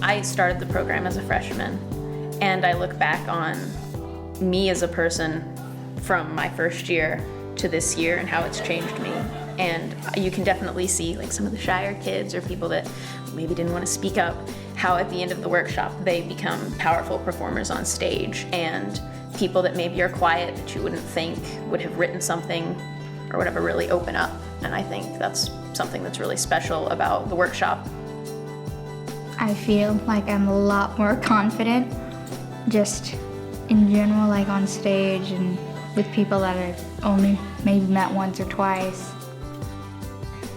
I started the program as a freshman, and I look back on me as a person from my first year to this year and how it's changed me. And you can definitely see like some of the shyer kids or people that maybe didn't want to speak up, how at the end of the workshop they become powerful performers on stage, and people that maybe are quiet that you wouldn't think would have written something or whatever really open up. And I think that's something that's really special about the workshop. I feel like I'm a lot more confident just in general, like on stage and with people that I've only maybe met once or twice.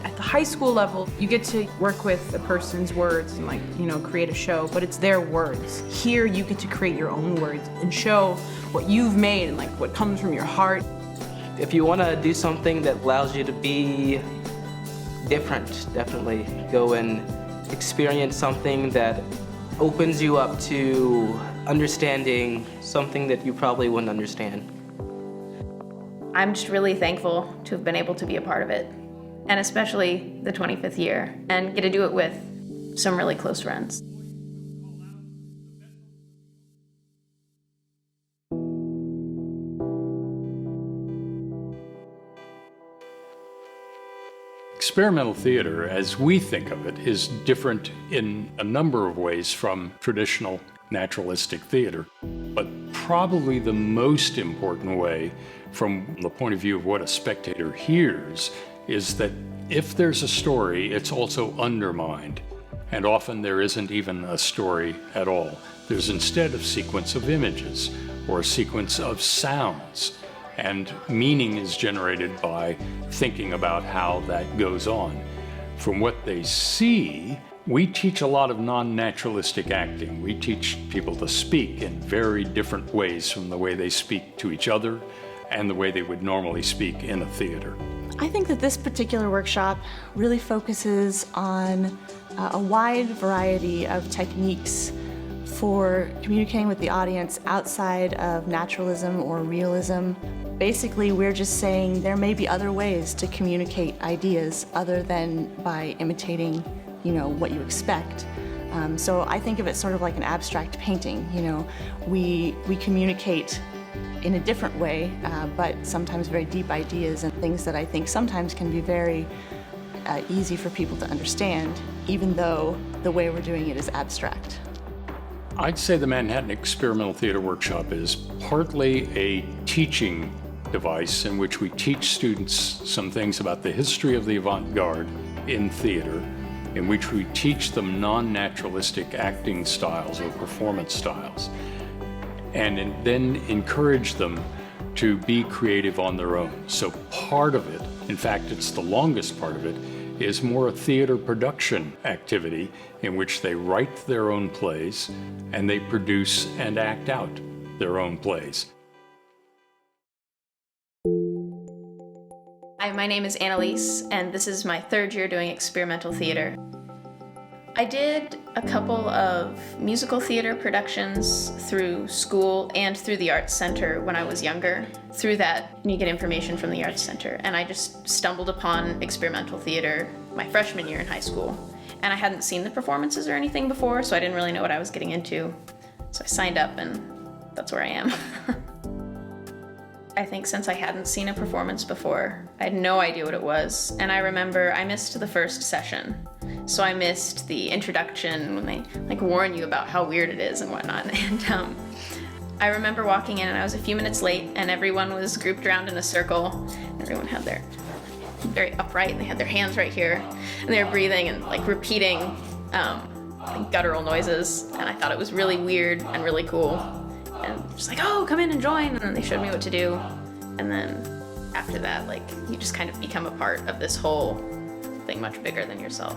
At the high school level, you get to work with a person's words and create a show, but it's their words. Here, you get to create your own words and show what you've made and what comes from your heart. If you want to do something that allows you to be different, definitely go and experience something that opens you up to understanding something that you probably wouldn't understand. I'm just really thankful to have been able to be a part of it, and especially the 25th year, and get to do it with some really close friends. Experimental theater, as we think of it, is different in a number of ways from traditional naturalistic theater, but probably the most important way from the point of view of what a spectator hears is that if there's a story, it's also undermined, and often there isn't even a story at all. There's instead a sequence of images or a sequence of sounds, and meaning is generated by thinking about how that goes on. From what they see, we teach a lot of non-naturalistic acting. We teach people to speak in very different ways from the way they speak to each other and the way they would normally speak in a theater. I think that this particular workshop really focuses on a wide variety of techniques for communicating with the audience outside of naturalism or realism. Basically, we're just saying there may be other ways to communicate ideas other than by imitating, what you expect. So I think of it sort of like an abstract painting. We communicate in a different way, but sometimes very deep ideas and things that I think sometimes can be very easy for people to understand, even though the way we're doing it is abstract. I'd say the Manhattan Experimental Theater Workshop is partly a teaching device in which we teach students some things about the history of the avant-garde in theater, in which we teach them non-naturalistic acting styles or performance styles, and then encourage them to be creative on their own. So part of it, in fact, it's the longest part of it, is more a theater production activity in which they write their own plays and they produce and act out their own plays. Hi, my name is Annalise, and this is my third year doing experimental theater. I did a couple of musical theater productions through school and through the Arts Center when I was younger. Through that, you get information from the Arts Center, and I just stumbled upon experimental theater my freshman year in high school. And I hadn't seen the performances or anything before, so I didn't really know what I was getting into. So I signed up, and that's where I am. I think since I hadn't seen a performance before, I had no idea what it was. And I remember I missed the first session. So I missed the introduction when they warn you about how weird it is and whatnot. And I remember walking in and I was a few minutes late and everyone was grouped around in a circle. Everyone had their very upright and they had their hands right here. And they were breathing and repeating guttural noises. And I thought it was really weird and really cool. And just oh, come in and join. And then they showed me what to do. And then after that, you just kind of become a part of this whole thing much bigger than yourself.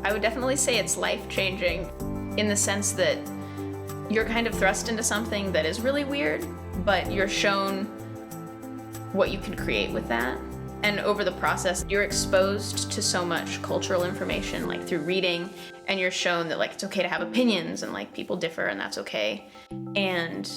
I would definitely say it's life-changing in the sense that you're kind of thrust into something that is really weird, but you're shown what you can create with that. And over the process, you're exposed to so much cultural information, through reading, and you're shown that it's okay to have opinions and people differ and that's okay. And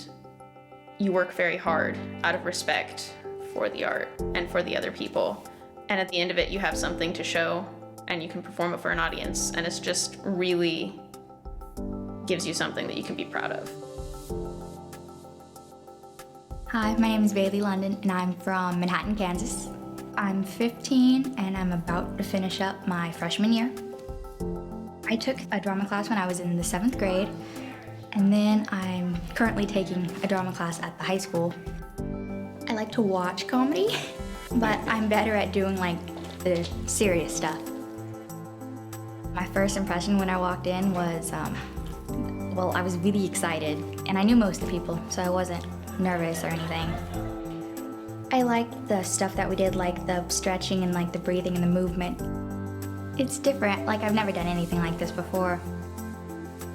you work very hard out of respect for the art and for the other people. And at the end of it, you have something to show and you can perform it for an audience. And it's just really gives you something that you can be proud of. Hi, my name is Bailey London, and I'm from Manhattan, Kansas. I'm 15, and I'm about to finish up my freshman year. I took a drama class when I was in the 7th grade, and then I'm currently taking a drama class at the high school. I like to watch comedy, but I'm better at doing like the serious stuff. My first impression when I walked in was, well, I was really excited, and I knew most of the people, so I wasn't nervous or anything. I liked the stuff that we did, like the stretching and like the breathing and the movement. It's different, like I've never done anything like this before.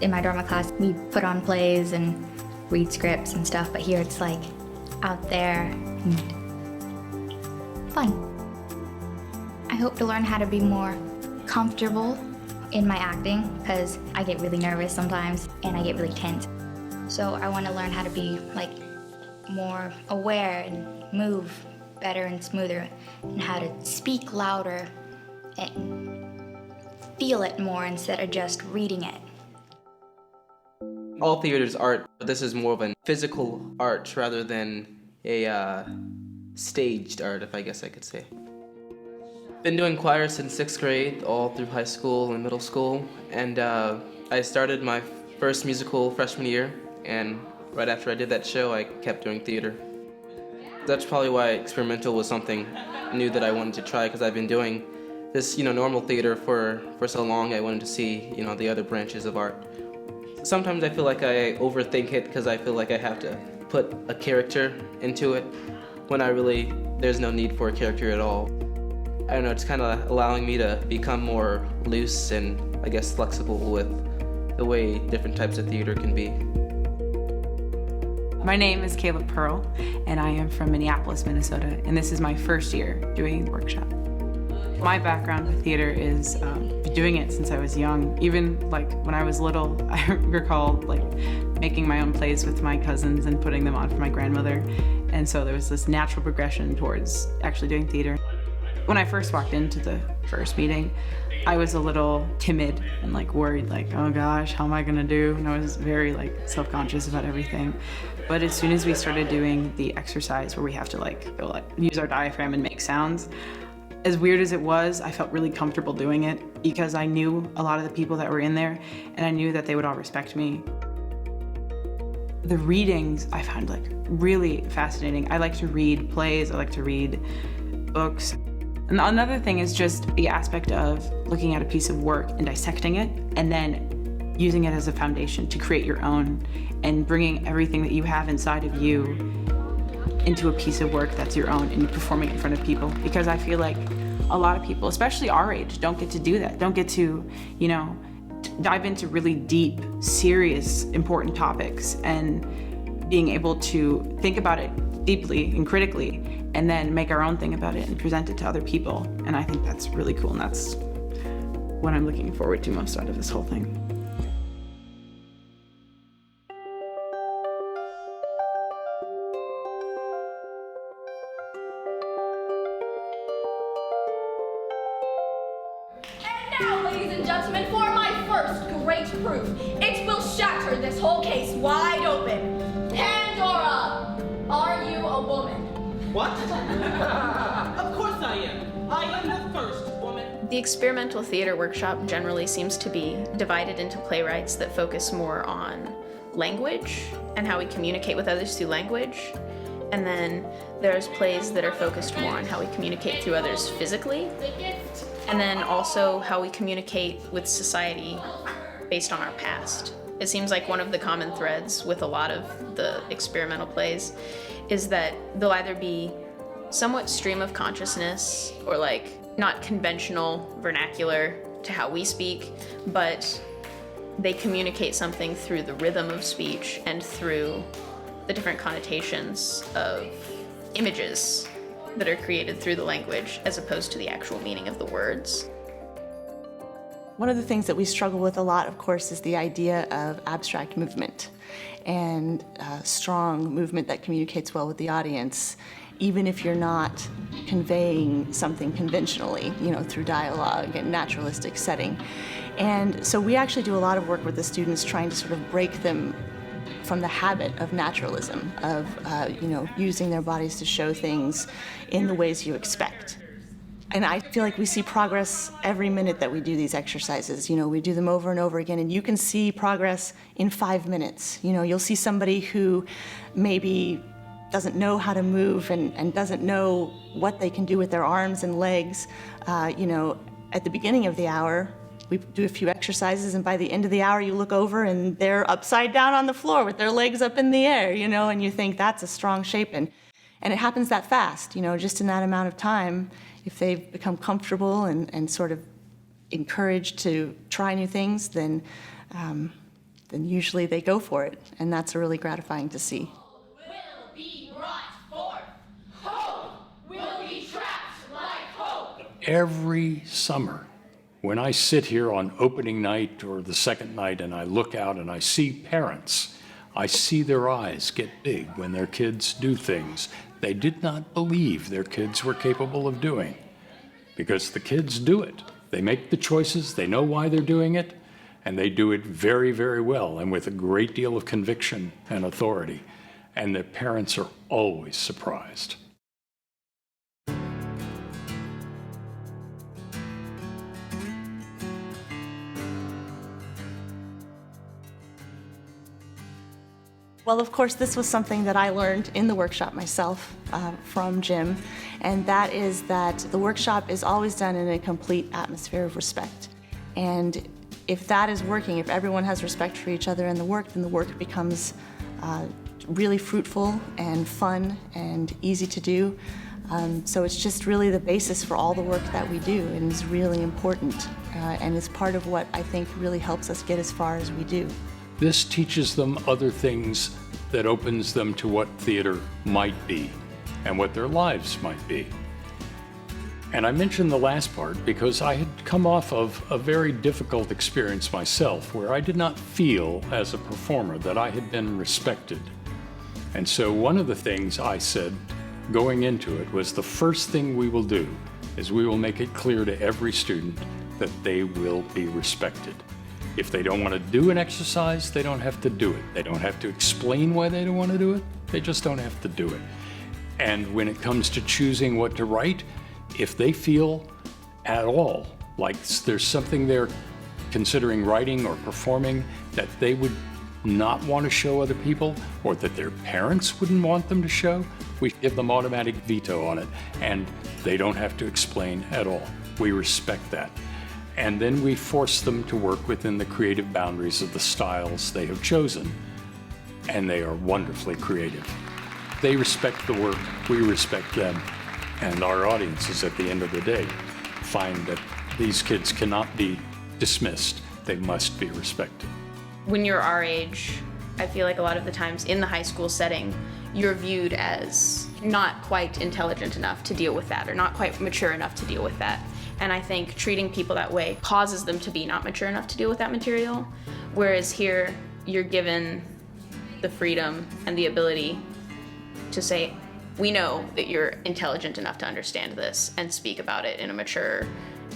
In my drama class, we put on plays and read scripts and stuff, but here it's like out there and fun. I hope to learn how to be more comfortable in my acting, because I get really nervous sometimes and I get really tense. So I want to learn how to be like more aware and move better and smoother, and how to speak louder and feel it more instead of just reading it. All theater is art, but this is more of a physical art rather than a staged art, if I guess I could say. Been doing choir since 6th grade, all through high school and middle school, and I started my first musical freshman year, and right after I did that show, I kept doing theater. That's probably why experimental was something new that I wanted to try, because I've been doing this, normal theater for so long. I wanted to see, the other branches of art. Sometimes I feel like I overthink it because I feel like I have to put a character into it when there's no need for a character at all. I don't know, it's kind of allowing me to become more loose and, I guess, flexible with the way different types of theater can be. My name is Caleb Pearl, and I am from Minneapolis, Minnesota, and this is my first year doing the workshop. My background with theater is doing it since I was young. Even like when I was little, I recall like making my own plays with my cousins and putting them on for my grandmother. And so there was this natural progression towards actually doing theater. When I first walked into the first meeting, I was a little timid and like worried, like, oh gosh, how am I gonna do? And I was very like self-conscious about everything. But as soon as we started doing the exercise where we have to use our diaphragm and make sounds, as weird as it was, I felt really comfortable doing it because I knew a lot of the people that were in there, and I knew that they would all respect me. The readings I found like really fascinating. I like to read plays, I like to read books. And another thing is just the aspect of looking at a piece of work and dissecting it, and then using it as a foundation to create your own, and bringing everything that you have inside of you into a piece of work that's your own and performing it in front of people. Because I feel like a lot of people, especially our age, don't get to do that. Don't get to, dive into really deep, serious, important topics, and being able to think about it deeply and critically, and then make our own thing about it and present it to other people. And I think that's really cool, and that's what I'm looking forward to most out of this whole thing. Now, ladies and gentlemen, for my first great proof, it will shatter this whole case wide open. Pandora, are you a woman? What? Of course I am. I am the first woman. The experimental theater workshop generally seems to be divided into playwrights that focus more on language and how we communicate with others through language. And then there's plays that are focused more on how we communicate through others physically. And then also how we communicate with society based on our past. It seems like one of the common threads with a lot of the experimental plays is that they'll either be somewhat stream of consciousness or like not conventional vernacular to how we speak, but they communicate something through the rhythm of speech and through the different connotations of images that are created through the language as opposed to the actual meaning of the words. One of the things that we struggle with a lot, of course, is the idea of abstract movement and strong movement that communicates well with the audience, even if you're not conveying something conventionally, through dialogue and naturalistic setting. And so we actually do a lot of work with the students trying to sort of break them from the habit of naturalism, of using their bodies to show things in the ways you expect. And I feel like we see progress every minute that we do these exercises. We do them over and over again, and you can see progress in 5 minutes. You'll see somebody who maybe doesn't know how to move and doesn't know what they can do with their arms and legs. At the beginning of the hour, we do a few exercises, and by the end of the hour, you look over and they're upside down on the floor with their legs up in the air, and you think that's a strong shape. And it happens that fast, just in that amount of time. If they've become comfortable and sort of encouraged to try new things, then usually they go for it, and that's really gratifying to see. Will be brought forth. Hope will be trapped like hope. Every summer, when I sit here on opening night or the second night and I look out and I see parents, I see their eyes get big when their kids do things they did not believe their kids were capable of doing. Because the kids do it. They make the choices, they know why they're doing it, and they do it very, very well and with a great deal of conviction and authority. And the parents are always surprised. Well, of course, this was something that I learned in the workshop myself from Jim, and that is that the workshop is always done in a complete atmosphere of respect. And if that is working, if everyone has respect for each other in the work, then the work becomes really fruitful and fun and easy to do. So it's just really the basis for all the work that we do, and is really important, and is part of what I think really helps us get as far as we do. This teaches them other things that opens them to what theater might be and what their lives might be. And I mentioned the last part because I had come off of a very difficult experience myself where I did not feel as a performer that I had been respected. And so one of the things I said going into it was the first thing we will do is we will make it clear to every student that they will be respected. If they don't want to do an exercise, they don't have to do it. They don't have to explain why they don't want to do it. They just don't have to do it. And when it comes to choosing what to write, if they feel at all like there's something they're considering writing or performing that they would not want to show other people, or that their parents wouldn't want them to show, we give them automatic veto on it, and they don't have to explain at all. We respect that. And then we force them to work within the creative boundaries of the styles they have chosen. And they are wonderfully creative. They respect the work, we respect them, and our audiences at the end of the day find that these kids cannot be dismissed. They must be respected. When you're our age, I feel like a lot of the times in the high school setting, you're viewed as not quite intelligent enough to deal with that, or not quite mature enough to deal with that. And I think treating people that way causes them to be not mature enough to deal with that material. Whereas here, you're given the freedom and the ability to say, we know that you're intelligent enough to understand this and speak about it in a mature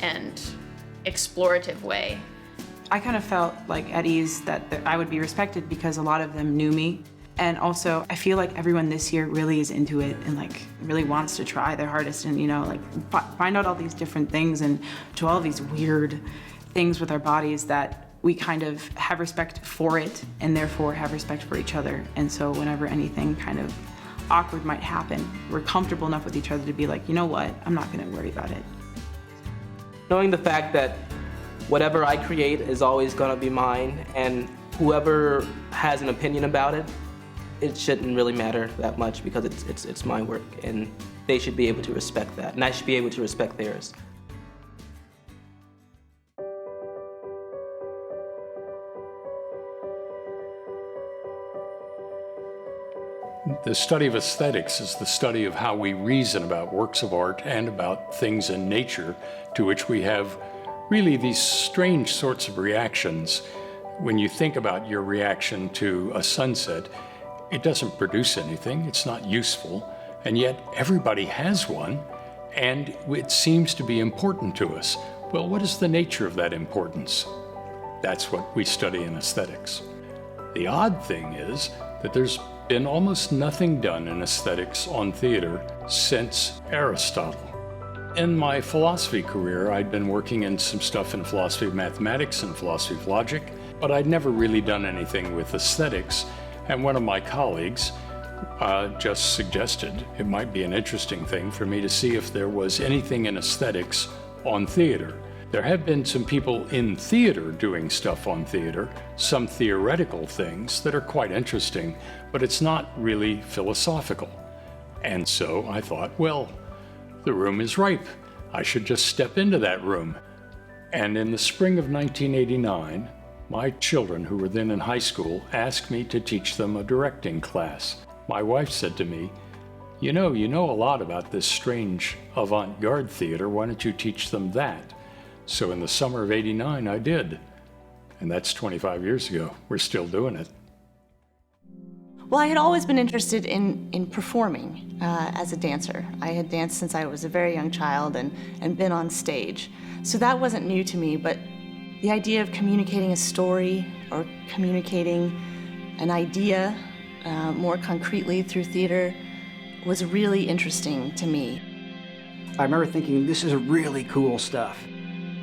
and explorative way. I kind of felt like at ease that I would be respected because a lot of them knew me. And also, I feel like everyone this year really is into it and really wants to try their hardest and find out all these different things and do all these weird things with our bodies that we kind of have respect for it and therefore have respect for each other. And so whenever anything kind of awkward might happen, we're comfortable enough with each other to be like, you know what, I'm not gonna worry about it. Knowing the fact that whatever I create is always gonna be mine, and whoever has an opinion about it, it shouldn't really matter that much because it's my work, and they should be able to respect that, and I should be able to respect theirs. The study of aesthetics is the study of how we reason about works of art and about things in nature to which we have really these strange sorts of reactions. When you think about your reaction to a sunset, it doesn't produce anything, it's not useful, and yet everybody has one, and it seems to be important to us. Well, what is the nature of that importance? That's what we study in aesthetics. The odd thing is that there's been almost nothing done in aesthetics on theater since Aristotle. In my philosophy career, I'd been working in some stuff in philosophy of mathematics and philosophy of logic, but I'd never really done anything with aesthetics, and one of my colleagues just suggested it might be an interesting thing for me to see if there was anything in aesthetics on theater. There have been some people in theater doing stuff on theater, some theoretical things that are quite interesting, but it's not really philosophical. And so I thought, well, the room is ripe. I should just step into that room. And in the spring of 1989, my children, who were then in high school, asked me to teach them a directing class. My wife said to me, you know a lot about this strange avant-garde theater. Why don't you teach them that? So in the summer of '89, I did. And that's 25 years ago. We're still doing it. Well, I had always been interested in performing as a dancer. I had danced since I was a very young child and been on stage. So that wasn't new to me, but the idea of communicating a story or communicating an idea more concretely through theater was really interesting to me. I remember thinking, this is really cool stuff.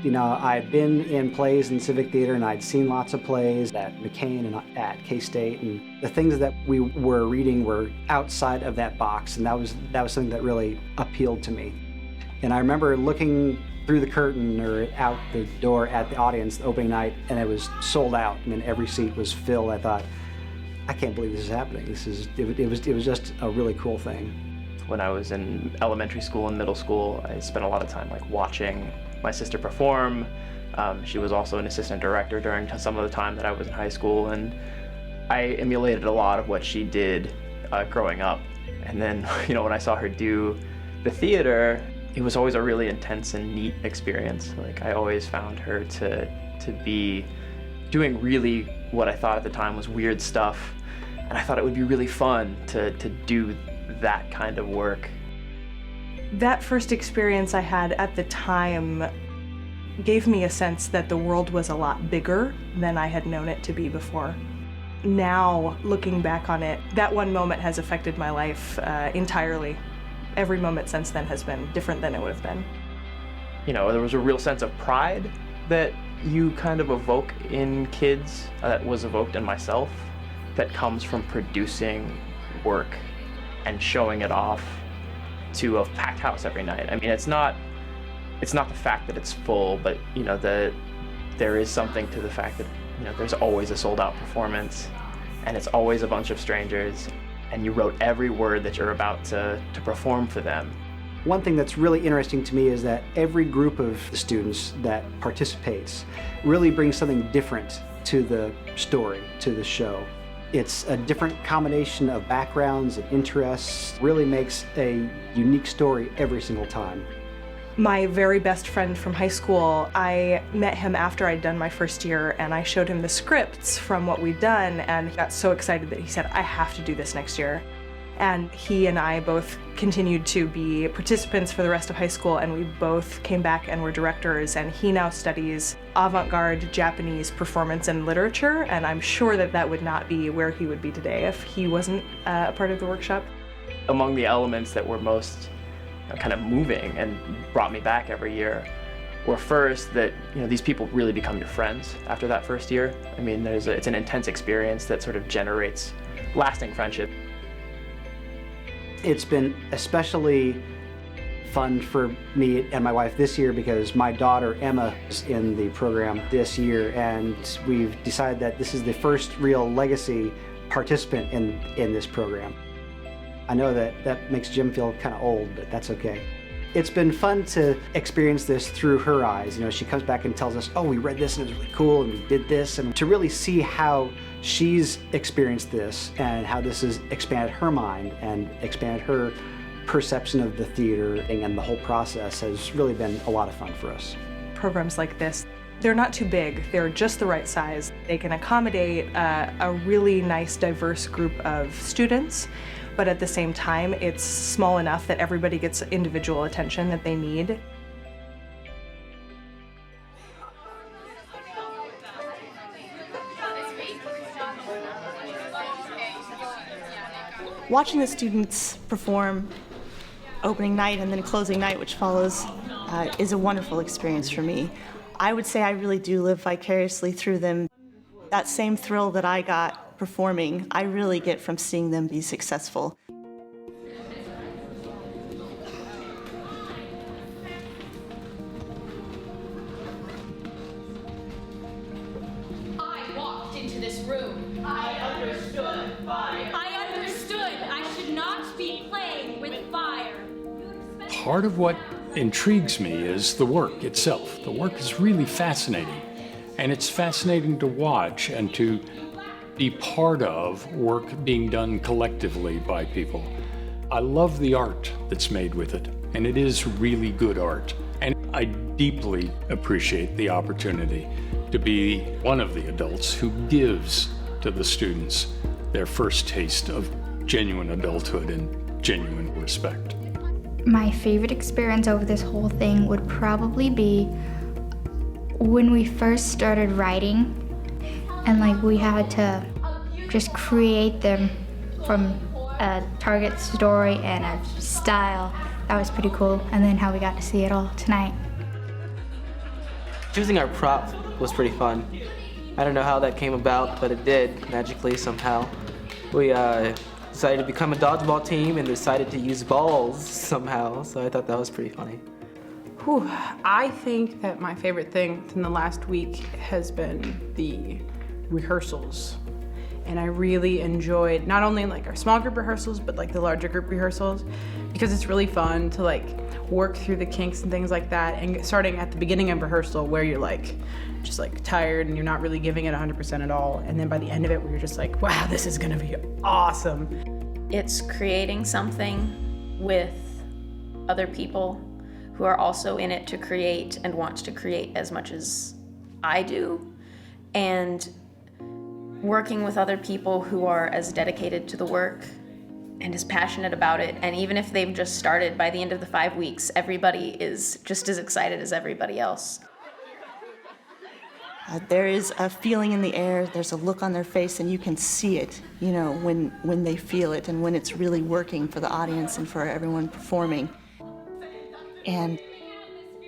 You know, I'd been in plays in Civic Theater, and I'd seen lots of plays at McCain and at K-State, and the things that we were reading were outside of that box, and that was something that really appealed to me. And I remember looking through the curtain or out the door at the audience the opening night, and it was sold out. I mean, every seat was filled. I thought, I can't believe this is happening. It was just a really cool thing. When I was in elementary school and middle school, I spent a lot of time watching my sister perform. She was also an assistant director during some of the time that I was in high school, and I emulated a lot of what she did growing up. And then, when I saw her do the theater, it was always a really intense and neat experience. I always found her to be doing really what I thought at the time was weird stuff, and I thought it would be really fun to do that kind of work. That first experience I had at the time gave me a sense that the world was a lot bigger than I had known it to be before. Now, looking back on it, that one moment has affected my life entirely. Every moment since then has been different than it would have been. There was a real sense of pride that you kind of evoke in kids, that was evoked in myself, that comes from producing work and showing it off to a packed house every night. I mean, it's not the fact that it's full, but there is something to the fact that there's always a sold-out performance, and it's always a bunch of strangers, and you wrote every word that you're about to perform for them. One thing that's really interesting to me is that every group of students that participates really brings something different to the story, to the show. It's a different combination of backgrounds and interests, really makes a unique story every single time. My very best friend from high school, I met him after I'd done my first year, and I showed him the scripts from what we'd done, and he got so excited that he said, I have to do this next year. And he and I both continued to be participants for the rest of high school, and we both came back and were directors, and he now studies avant-garde Japanese performance and literature, and I'm sure that would not be where he would be today if he wasn't a part of the workshop. Among the elements that were most kind of moving and brought me back every year were first that these people really become your friends after that first year. I mean, it's an intense experience that sort of generates lasting friendship. It's been especially fun for me and my wife this year because my daughter Emma is in the program this year, and we've decided that this is the first real legacy participant in this program. I know that makes Jim feel kind of old, but that's okay. It's been fun to experience this through her eyes. She comes back and tells us, oh, we read this and it was really cool and we did this, and to really see how she's experienced this and how this has expanded her mind and expanded her perception of the theater, and the whole process has really been a lot of fun for us. Programs like this, they're not too big, they're just the right size. They can accommodate a really nice, diverse group of students, but at the same time, it's small enough that everybody gets individual attention that they need. Watching the students perform opening night and then closing night, which follows, is a wonderful experience for me. I would say I really do live vicariously through them. That same thrill that I got performing, I really get from seeing them be successful. I walked into this room. I understood fire. I understood I should not be playing with fire. Part of what intrigues me is the work itself. The work is really fascinating, and it's fascinating to watch and to be part of work being done collectively by people. I love the art that's made with it, and it is really good art. And I deeply appreciate the opportunity to be one of the adults who gives to the students their first taste of genuine adulthood and genuine respect. My favorite experience over this whole thing would probably be when we first started writing, and like we had to just create them from a target story and a style. That was pretty cool. And then how we got to see it all tonight. Choosing our prop was pretty fun. I don't know how that came about, but it did magically somehow. We decided to become a dodgeball team and decided to use balls somehow, so I thought that was pretty funny. Whew. I think that my favorite thing in the last week has been the rehearsals. And I really enjoyed not only like our small group rehearsals, but like the larger group rehearsals, because it's really fun to like work through the kinks and things like that. And starting at the beginning of rehearsal where you're like, just like tired and you're not really giving it 100% at all. And then by the end of it, where you're just like, wow, this is gonna be awesome. It's creating something with other people who are also in it to create and want to create as much as I do, and working with other people who are as dedicated to the work and as passionate about it. And even if they've just started, by the end of the 5 weeks, everybody is just as excited as everybody else. There is a feeling in the air, there's a look on their face, and you can see it, you know, when they feel it and when it's really working for the audience and for everyone performing. And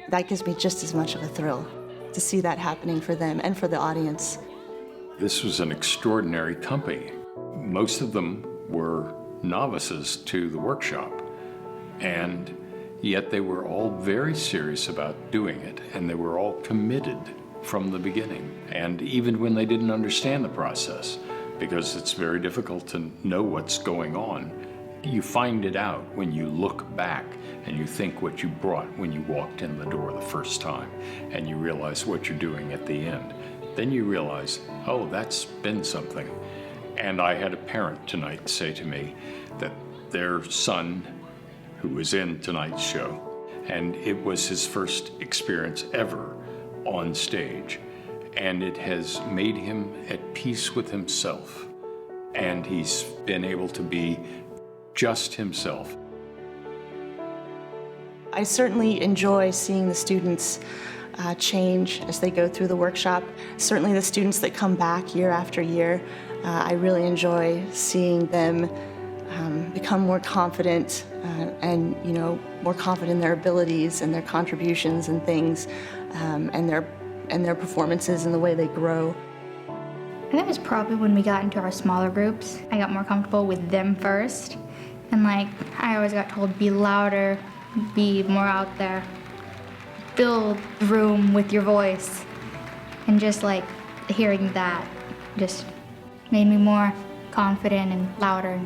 that gives me just as much of a thrill to see that happening for them and for the audience. This was an extraordinary company. Most of them were novices to the workshop, and yet they were all very serious about doing it, and they were all committed from the beginning. And even when they didn't understand the process, because it's very difficult to know what's going on, you find it out when you look back and you think what you brought when you walked in the door the first time, and you realize what you're doing at the end. Then you realize, oh, that's been something. And I had a parent tonight say to me that their son, who was in tonight's show, and it was his first experience ever on stage, and it has made him at peace with himself, and he's been able to be just himself. I certainly enjoy seeing the students change as they go through the workshop. Certainly the students that come back year after year, I really enjoy seeing them become more confident and, you know, more confident in their abilities and their contributions and things, and their performances and the way they grow. I think it was probably when we got into our smaller groups. I got more comfortable with them first. And like, I always got told, be louder, be more out there, fill the room with your voice. And just like hearing that just made me more confident and louder.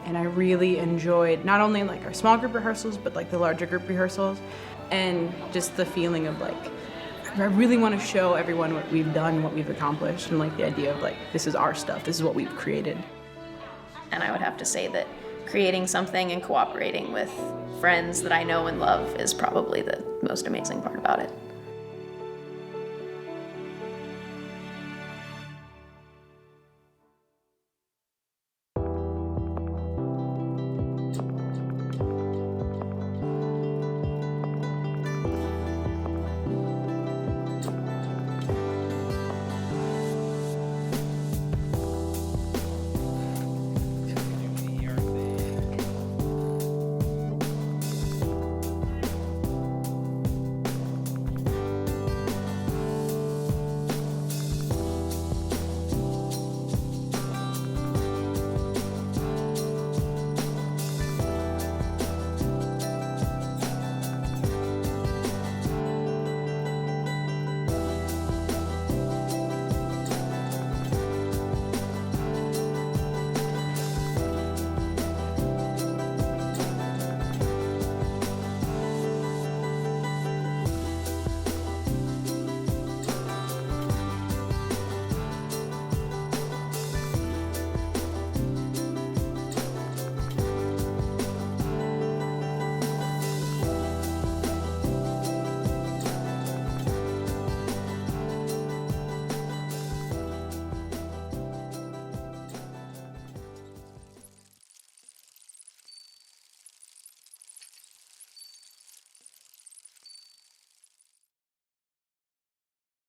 And I really enjoyed not only like our small group rehearsals, but like the larger group rehearsals, and just the feeling of like, I really want to show everyone what we've done, what we've accomplished, and like the idea of like, this is our stuff, this is what we've created. And I would have to say that creating something and cooperating with friends that I know and love is probably the most amazing part about it.